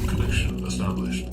Connection established.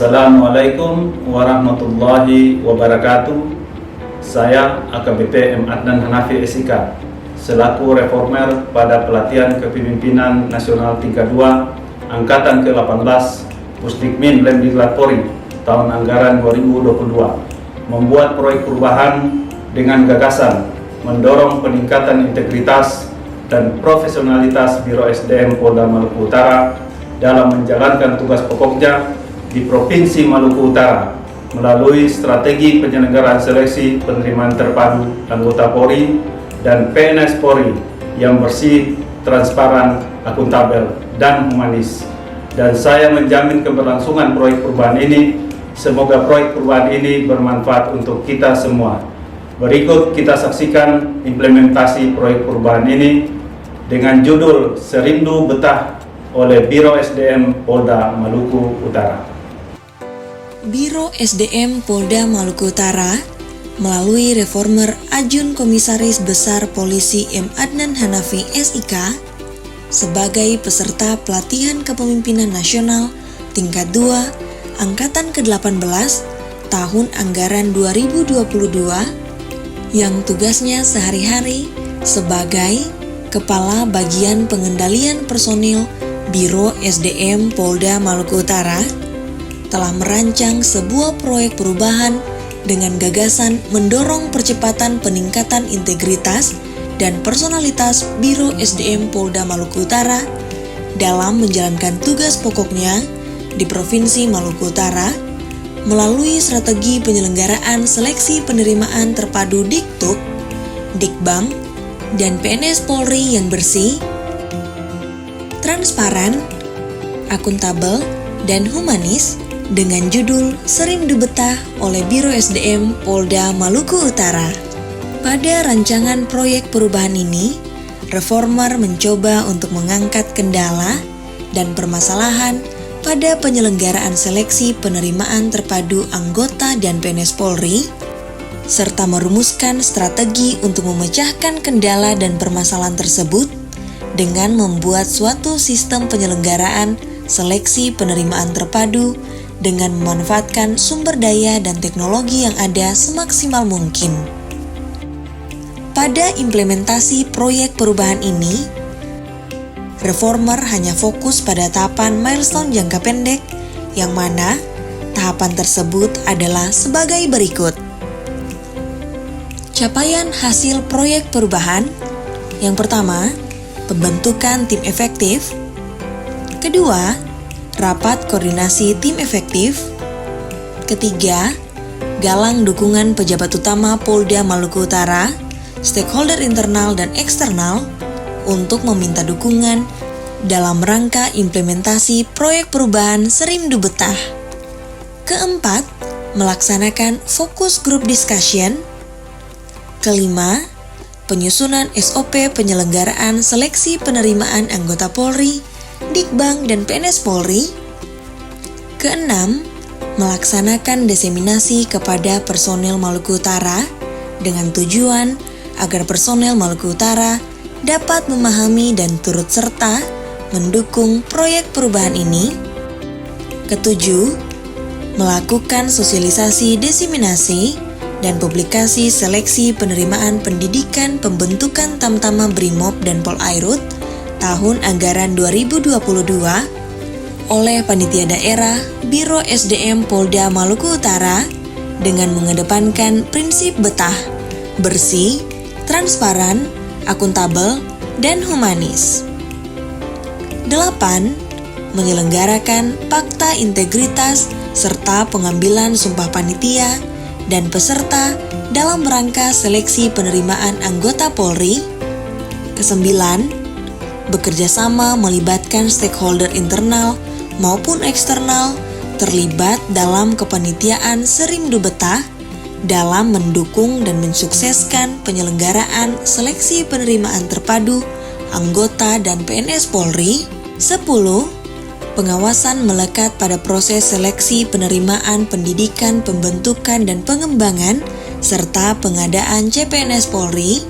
Assalamualaikum warahmatullahi wabarakatuh. Saya AKBP M. Adnan Hanafi SIK selaku reformer pada pelatihan kepemimpinan nasional tingkat 2 Angkatan ke-18 Pusdikmin Lemdiklat Polri tahun anggaran 2022 membuat proyek perubahan dengan gagasan mendorong peningkatan integritas dan profesionalitas Biro SDM Polda Maluku Utara dalam menjalankan tugas pokoknya di Provinsi Maluku Utara melalui strategi penyelenggaraan seleksi penerimaan terpadu anggota Polri dan PNS Polri yang bersih, transparan, akuntabel, dan humanis. Dan saya menjamin keberlangsungan proyek perubahan ini. Semoga proyek perubahan ini bermanfaat untuk kita semua. Berikut kita saksikan implementasi proyek perubahan ini dengan judul Serindu Betah oleh Biro SDM Polda Maluku Utara. Biro SDM Polda Maluku Utara melalui reformer Ajun Komisaris Besar Polisi M. Adnan Hanafi SIK sebagai peserta pelatihan kepemimpinan nasional tingkat 2 Angkatan ke-18 tahun anggaran 2022 yang tugasnya sehari-hari sebagai Kepala Bagian Pengendalian Personil Biro SDM Polda Maluku Utara telah merancang sebuah proyek perubahan dengan gagasan mendorong percepatan peningkatan integritas dan personalitas Biro SDM Polda Maluku Utara dalam menjalankan tugas pokoknya di Provinsi Maluku Utara melalui strategi penyelenggaraan seleksi penerimaan terpadu Diktuk, Dikbam, dan PNS Polri yang bersih, transparan, akuntabel, dan humanis dengan judul Serindu Betah oleh Biro SDM Polda Maluku Utara. Pada rancangan proyek perubahan ini, reformer mencoba untuk mengangkat kendala dan permasalahan pada penyelenggaraan seleksi penerimaan terpadu anggota dan PNS Polri, serta merumuskan strategi untuk memecahkan kendala dan permasalahan tersebut dengan membuat suatu sistem penyelenggaraan seleksi penerimaan terpadu dengan memanfaatkan sumber daya dan teknologi yang ada semaksimal mungkin. Pada implementasi proyek perubahan ini, reformer hanya fokus pada tahapan milestone jangka pendek, yang mana tahapan tersebut adalah sebagai berikut. Capaian hasil proyek perubahan. Yang pertama, pembentukan tim efektif. Kedua, rapat koordinasi tim efektif. Ketiga, galang dukungan pejabat utama Polda Maluku Utara, stakeholder internal dan eksternal untuk meminta dukungan dalam rangka implementasi proyek perubahan Serindu Betah. Keempat, melaksanakan fokus group discussion. Kelima, penyusunan SOP penyelenggaraan seleksi penerimaan anggota Polri, Dikbang, dan PNS Polri. Keenam, melaksanakan diseminasi kepada personel Maluku Utara dengan tujuan agar personel Maluku Utara dapat memahami dan turut serta mendukung proyek perubahan ini. Ketujuh, melakukan sosialisasi diseminasi dan publikasi seleksi penerimaan pendidikan pembentukan Tamtama Brimob dan Polairut tahun anggaran 2022 oleh Panitia Daerah Biro SDM Polda Maluku Utara dengan mengedepankan prinsip betah bersih, transparan, akuntabel, dan humanis. 8. Menyelenggarakan fakta integritas serta pengambilan sumpah panitia dan peserta dalam rangka seleksi penerimaan anggota Polri. 9. Bekerja sama melibatkan stakeholder internal maupun eksternal terlibat dalam kepanitiaan Serimdu Betah dalam mendukung dan mensukseskan penyelenggaraan seleksi penerimaan terpadu anggota dan PNS Polri. 10. Pengawasan melekat pada proses seleksi penerimaan pendidikan, pembentukan, dan pengembangan serta pengadaan CPNS Polri.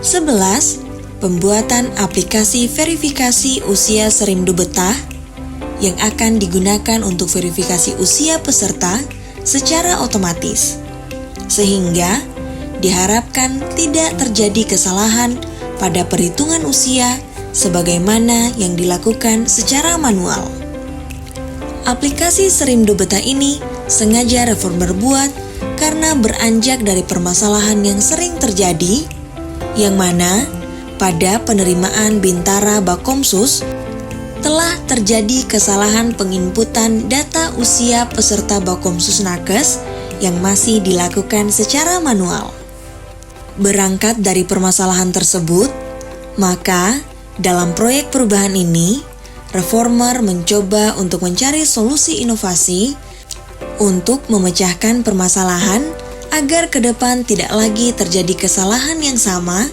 11. Pembuatan aplikasi verifikasi usia Serimdu Betah yang akan digunakan untuk verifikasi usia peserta secara otomatis, sehingga diharapkan tidak terjadi kesalahan pada perhitungan usia sebagaimana yang dilakukan secara manual. Aplikasi Serimdu Betah ini sengaja Reformer buat karena beranjak dari permasalahan yang sering terjadi, yang mana pada penerimaan Bintara Bakomsus telah terjadi kesalahan penginputan data usia peserta Bakomsus Nakes yang masih dilakukan secara manual. Berangkat dari permasalahan tersebut, maka dalam proyek perubahan ini, Reformer mencoba untuk mencari solusi inovasi untuk memecahkan permasalahan agar ke depan tidak lagi terjadi kesalahan yang sama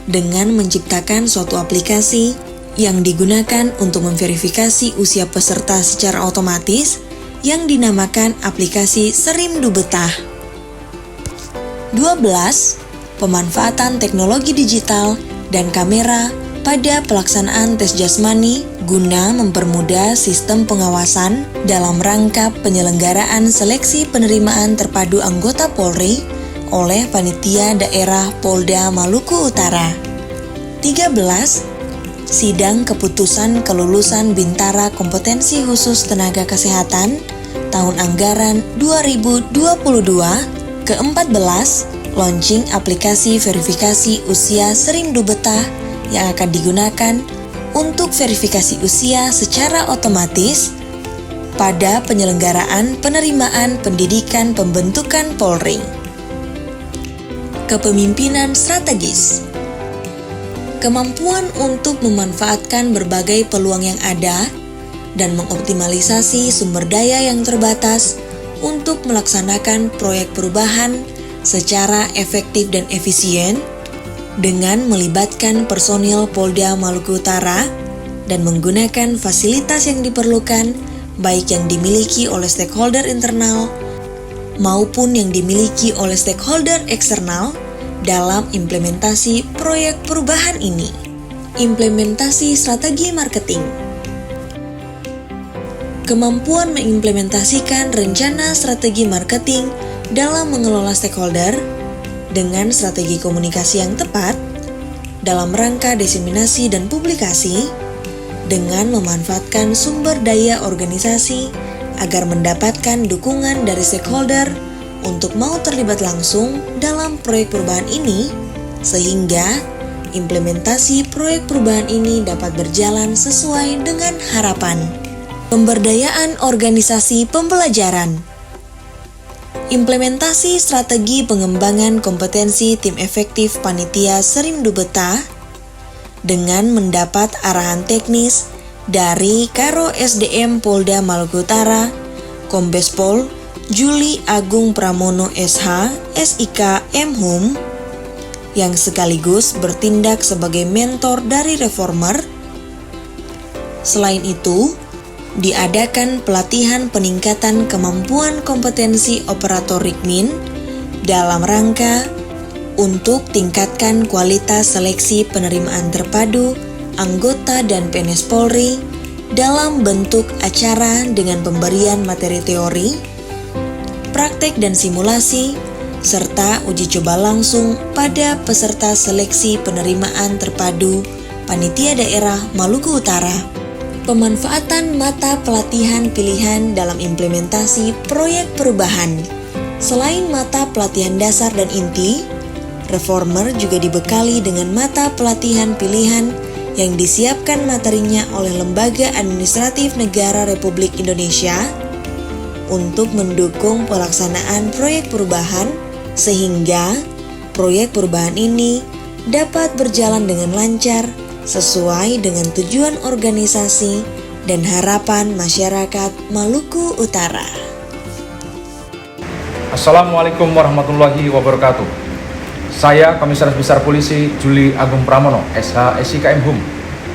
dengan menciptakan suatu aplikasi yang digunakan untuk memverifikasi usia peserta secara otomatis yang dinamakan aplikasi Serimdu Betah. 12. Pemanfaatan teknologi digital dan kamera pada pelaksanaan tes jasmani guna mempermudah sistem pengawasan dalam rangka penyelenggaraan seleksi penerimaan terpadu anggota Polri oleh Panitia Daerah Polda Maluku Utara. 13. Sidang keputusan kelulusan Bintara Kompetensi Khusus Tenaga Kesehatan tahun anggaran 2022. Ke-14. Launching aplikasi verifikasi usia Serimdu Betah yang akan digunakan untuk verifikasi usia secara otomatis pada penyelenggaraan penerimaan pendidikan pembentukan Polri. Kepemimpinan strategis. Kemampuan untuk memanfaatkan berbagai peluang yang ada dan mengoptimalisasi sumber daya yang terbatas untuk melaksanakan proyek perubahan secara efektif dan efisien dengan melibatkan personil Polda Maluku Utara dan menggunakan fasilitas yang diperlukan baik yang dimiliki oleh stakeholder internal maupun yang dimiliki oleh stakeholder eksternal dalam implementasi proyek perubahan ini. Implementasi strategi marketing. Kemampuan mengimplementasikan rencana strategi marketing dalam mengelola stakeholder dengan strategi komunikasi yang tepat dalam rangka diseminasi dan publikasi dengan memanfaatkan sumber daya organisasi agar mendapatkan dukungan dari stakeholder untuk mau terlibat langsung dalam proyek perubahan ini sehingga implementasi proyek perubahan ini dapat berjalan sesuai dengan harapan. Pemberdayaan organisasi pembelajaran. Implementasi strategi pengembangan kompetensi tim efektif Panitia Serimdu Betah dengan mendapat arahan teknis dari Karo SDM Polda Maluku Utara, Kombes Pol Juli Agung Pramono SH, SIK MHum, yang sekaligus bertindak sebagai mentor dari Reformer. Selain itu, diadakan pelatihan peningkatan kemampuan kompetensi operator Rikmin dalam rangka untuk tingkatkan kualitas seleksi penerimaan terpadu anggota dan PNS Polri dalam bentuk acara dengan pemberian materi teori, praktek dan simulasi, serta uji coba langsung pada peserta seleksi penerimaan terpadu Panitia Daerah Maluku Utara. Pemanfaatan mata pelatihan pilihan dalam implementasi proyek perubahan. Selain mata pelatihan dasar dan inti, reformer juga dibekali dengan mata pelatihan pilihan yang disiapkan materinya oleh Lembaga Administratif Negara Republik Indonesia untuk mendukung pelaksanaan proyek perubahan sehingga proyek perubahan ini dapat berjalan dengan lancar sesuai dengan tujuan organisasi dan harapan masyarakat Maluku Utara. Assalamualaikum warahmatullahi wabarakatuh. Saya Komisaris Besar Polisi Juli Agung Pramono, SH SIK MHUM,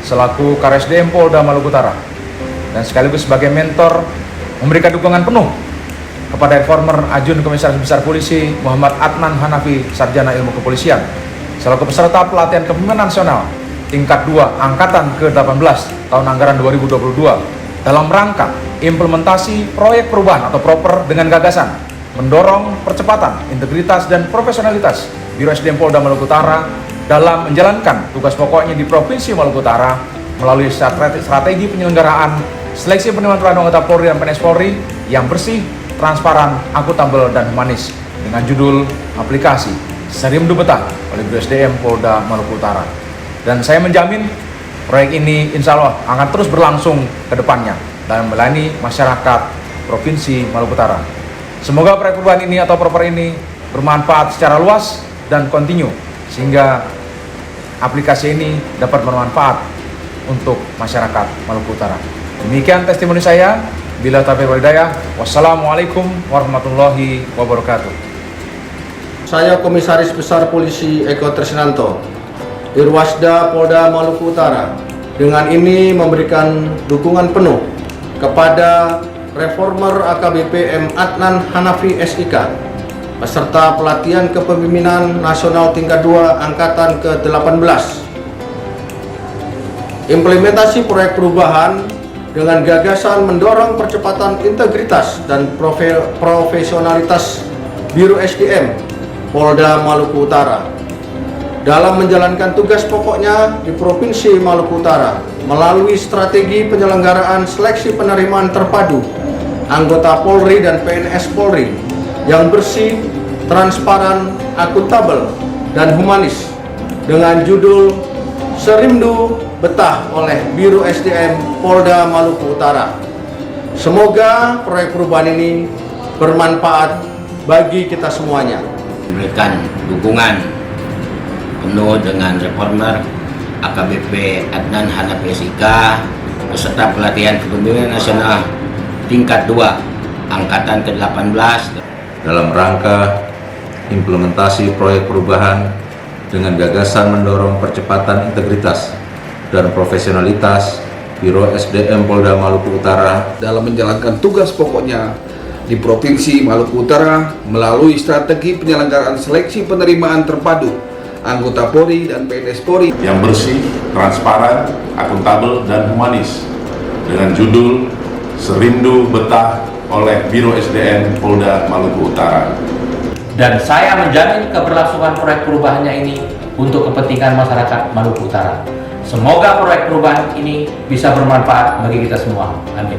selaku Karesdm Polda Maluku Utara, dan sekaligus sebagai mentor memberikan dukungan penuh kepada reformer Ajun Komisaris Besar Polisi Muhammad Adnan Hanafi, Sarjana Ilmu Kepolisian, selaku peserta pelatihan kepemimpinan nasional tingkat 2 Angkatan ke-18 tahun anggaran 2022 dalam rangka implementasi proyek perubahan atau proper dengan gagasan mendorong percepatan, integritas, dan profesionalitas Biro SDM Polda Maluku Utara dalam menjalankan tugas pokoknya di Provinsi Maluku Utara melalui strategi penyelenggaraan seleksi penerimaan terhadap anggota Polri dan PNS Polri yang bersih, transparan, akuntabel, dan humanis dengan judul aplikasi Serimdu Betah oleh Biro SDM Polda Maluku Utara. Dan saya menjamin proyek ini insya Allah akan terus berlangsung ke depannya dalam melayani masyarakat Provinsi Maluku Utara. Semoga proyek perubahan ini atau proper ini bermanfaat secara luas dan kontinu sehingga aplikasi ini dapat bermanfaat untuk masyarakat Maluku Utara. Demikian testimoni saya. Bila taufiq wal hidayah. Wassalamualaikum warahmatullahi wabarakatuh. Saya Komisaris Besar Polisi Eko Tresnanto, Irwasda Polda Maluku Utara, dengan ini memberikan dukungan penuh kepada reformer AKBP M. Adnan Hanafi SIK, peserta pelatihan kepemimpinan nasional tingkat 2 Angkatan ke-18. Implementasi proyek perubahan dengan gagasan mendorong percepatan integritas dan profesionalitas Biro SDM Polda Maluku Utara dalam menjalankan tugas pokoknya di Provinsi Maluku Utara melalui strategi penyelenggaraan seleksi penerimaan terpadu anggota Polri dan PNS Polri yang bersih, transparan, akuntabel, dan humanis dengan judul Serimdu Betah oleh Biro SDM Polda Maluku Utara. Semoga proyek perubahan ini bermanfaat bagi kita semuanya. Memberikan dukungan penuh dengan reformer AKBP Adnan Hanafi SIK, peserta pelatihan kepemimpinan nasional tingkat 2 Angkatan ke-18 dalam rangka implementasi proyek perubahan dengan gagasan mendorong percepatan integritas dan profesionalitas Biro SDM Polda Maluku Utara dalam menjalankan tugas pokoknya di Provinsi Maluku Utara melalui strategi penyelenggaraan seleksi penerimaan terpadu anggota Polri dan PNS Polri yang bersih, transparan, akuntabel, dan humanis dengan judul Serimdu Betah oleh Biro SDM Polda Maluku Utara. Dan saya menjamin keberlangsungan proyek perubahannya ini untuk kepentingan masyarakat Maluku Utara. Semoga proyek perubahan ini bisa bermanfaat bagi kita semua. Amin.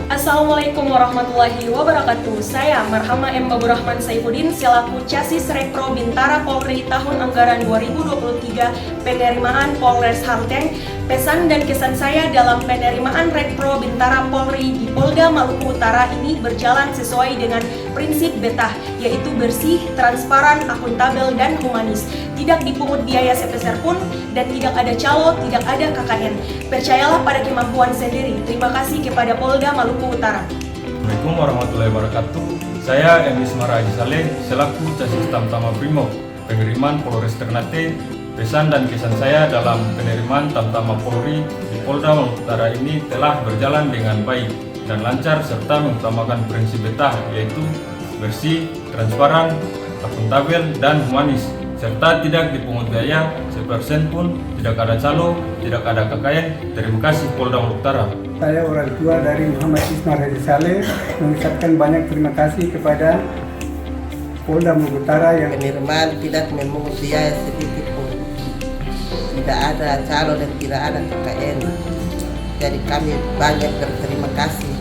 Assalamualaikum warahmatullahi wabarakatuh. Saya Marhama M. Abdurrahman Saifuddin selaku Casis Rekpro Bintara Polri tahun anggaran 2023 penerimaan Polres Halteng. Pesan dan kesan saya dalam penerimaan Rekpro Bintara Polri di Polda Maluku Utara ini berjalan sesuai dengan prinsip betah, yaitu bersih, transparan, akuntabel, dan humanis. Tidak dipungut biaya sepeser pun dan tidak ada calo, tidak ada KKN. Percayalah pada kemampuan sendiri. Terima kasih kepada Polda Maluku Utara. Assalamualaikum warahmatullahi wabarakatuh. Saya Emis Mara Haji Saleh selaku Casis Tamtama Brimob Pengiriman Polres Ternate. Pesan dan kesan saya dalam penerimaan Tamtama Polri di Polda Maluku Utara ini telah berjalan dengan baik dan lancar serta mengutamakan prinsip betah, yaitu bersih, transparan, akuntabel, dan humanis, serta tidak dipungut biaya sepersen pun, tidak ada calo, tidak ada KKN. Terima kasih Polda Maluku Utara. Saya orang tua dari Muhammad Ismail Haji Saleh mengucapkan banyak terima kasih kepada Polda Maluku Utara yang penerimaan tidak memungut biaya sedikit pun, tidak ada calo dan tidak ada KKN. Jadi kami banyak berterima kasih.